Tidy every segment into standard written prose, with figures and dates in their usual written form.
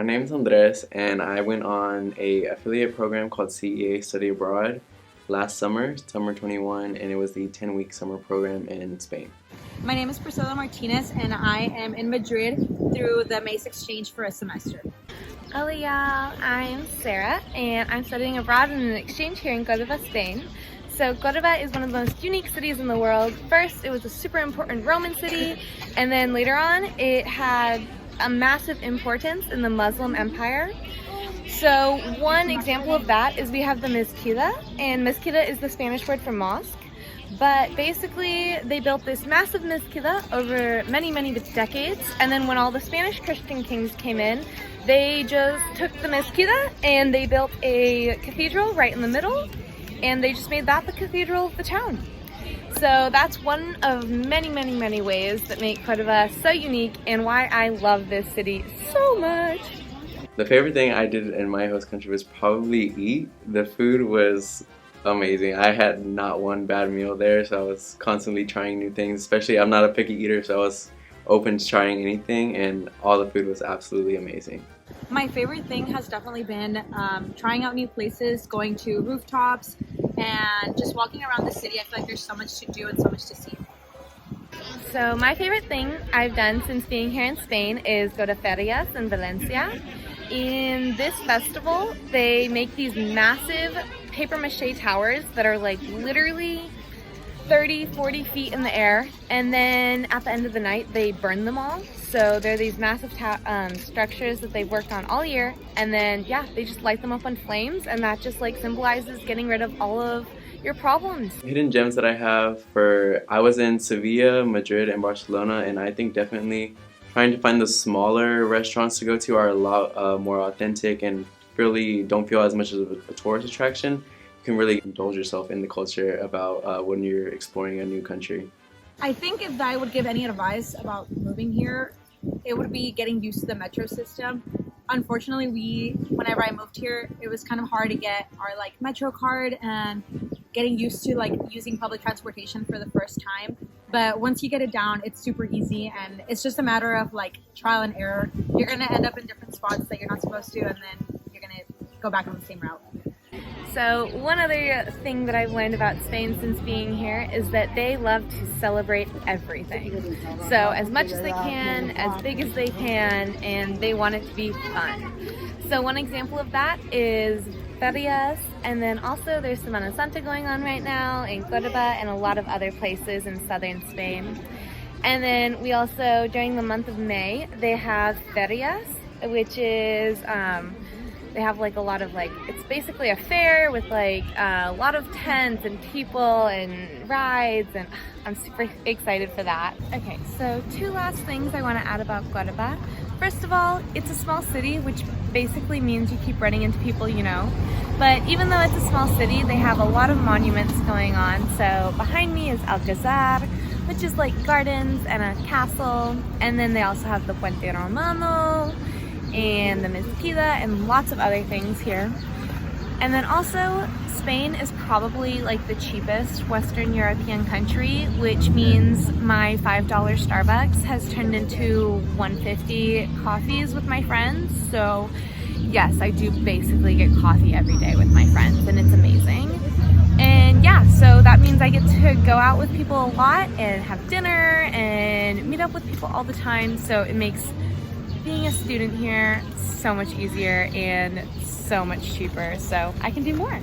My name is Andres, and I went on a affiliate program called CEA Study Abroad last summer, summer 21, and it was the 10-week summer program in Spain. My name is Priscilla Martinez, and I am in Madrid through the MACE exchange for a semester. Hello y'all, I'm Sarah, and I'm studying abroad in an exchange here in Córdoba, Spain. So Córdoba is one of the most unique cities in the world. First, it was a super important Roman city, and then later on, it had a massive importance in the Muslim Empire. So one example of that is we have the mezquita, and mezquita is the Spanish word for mosque. But basically, they built this massive mezquita over many decades, and then when all the Spanish Christian kings came in, they just took the mezquita and they built a cathedral right in the middle, and they just made that the cathedral of the town. So that's one of many ways that make Córdoba so unique and why I love this city so much. The favorite thing I did in my host country was probably eat. The food was amazing. I had not one bad meal there, so I was constantly trying new things. Especially, I'm not a picky eater, so I was open to trying anything, and all the food was absolutely amazing. My favorite thing has definitely been trying out new places, going to rooftops, and just walking around the city. I feel like there's so much to do and so much to see. So my favorite thing I've done since being here in Spain is go to ferias in Valencia. In this festival, they make these massive paper mache towers that are like literally 30-40 feet in the air, and then at the end of the night they burn them all. So they're these massive structures that they've worked on all year, and then yeah, they just light them up on flames, and that just like symbolizes getting rid of all of your problems. Hidden gems that I have I was in Sevilla, Madrid, and Barcelona, and I think definitely trying to find the smaller restaurants to go to are a lot more authentic and really don't feel as much as a tourist attraction. You can really indulge yourself in the culture about when you're exploring a new country. I think if I would give any advice about moving here, it would be getting used to the metro system. Unfortunately, whenever I moved here, it was kind of hard to get our metro card and getting used to using public transportation for the first time. But once you get it down, it's super easy, and it's just a matter of trial and error. You're gonna end up in different spots that you're not supposed to, and then you're gonna go back on the same route. So one other thing that I've learned about Spain since being here is that they love to celebrate everything. So as much as they can, as big as they can, and they want it to be fun. So one example of that is ferias, and then also there's Semana Santa going on right now in Córdoba and a lot of other places in southern Spain. And then we also, during the month of May, they have ferias, which is they have a lot of it's basically a fair with a lot of tents and people and rides, and I'm super excited for that. Okay, so two last things I want to add about Córdoba. First of all, it's a small city, which basically means you keep running into people you know. But even though it's a small city, they have a lot of monuments going on. So behind me is Alcazar, which is gardens and a castle, and then they also have the Puente Romano and the mezquita and lots of other things here. And then also, Spain is probably the cheapest Western European country, which means my $5 Starbucks has turned into $1.50 coffees with my friends. So yes, I do basically get coffee every day with my friends, and it's amazing. And yeah, so that means I get to go out with people a lot and have dinner and meet up with people all the time. So it makes being a student here so much easier and so much cheaper, so I can do more.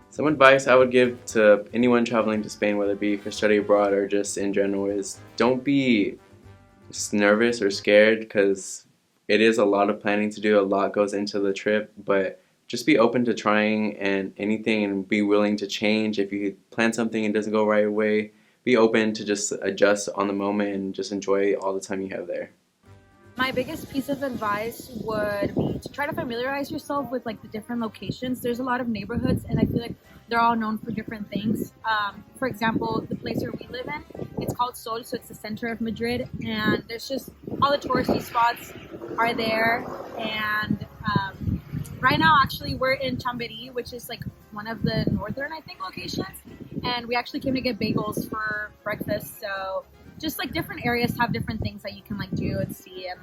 Some advice I would give to anyone traveling to Spain, whether it be for study abroad or just in general, is don't be nervous or scared, because it is a lot of planning to do, a lot goes into the trip, but just be open to trying and anything, and be willing to change. If you plan something and it doesn't go right away, be open to just adjust on the moment and just enjoy all the time you have there. My biggest piece of advice would be to try to familiarize yourself with the different locations. There's a lot of neighborhoods, and I feel like they're all known for different things. For example, the place where we live in, it's called Sol, so it's the center of Madrid, and there's just all the touristy spots are there. And right now, actually, we're in Chamberí, which is one of the northern, I think, locations, and we actually came to get bagels for breakfast. So just different areas have different things that you can do and see and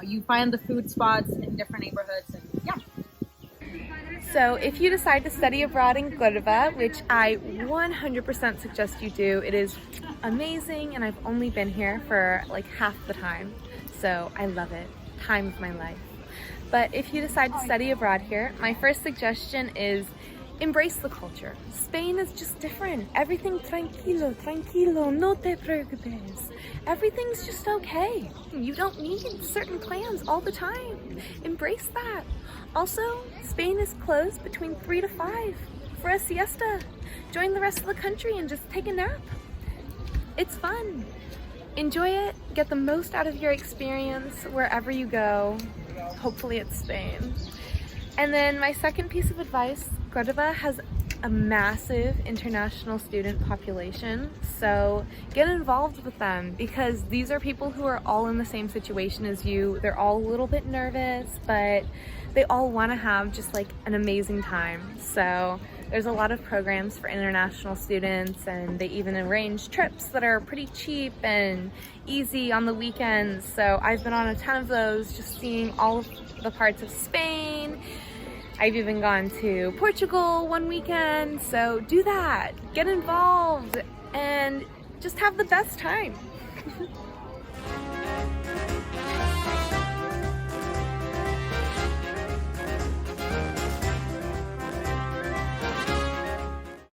you find the food spots in different neighborhoods, and yeah. So if you decide to study abroad in Córdoba, which I 100% suggest you do, it is amazing, and I've only been here for like half the time, so I love it. Time of my life. But if you decide to study abroad here, my first suggestion is embrace the culture. Spain is just different. Everything tranquilo, no te preocupes. Everything's just okay. You don't need certain plans all the time. Embrace that. Also, Spain is closed between 3 to 5 for a siesta. Join the rest of the country and just take a nap. It's fun. Enjoy it. Get the most out of your experience wherever you go. Hopefully it's Spain. And then my second piece of advice, Córdoba has a massive international student population, so get involved with them, because these are people who are all in the same situation as you. They're all a little bit nervous, but they all want to have just like an amazing time. So there's a lot of programs for international students, and they even arrange trips that are pretty cheap and easy on the weekends. So I've been on a ton of those, just seeing all of the parts of Spain. I've even gone to Portugal one weekend, so do that. Get involved and just have the best time.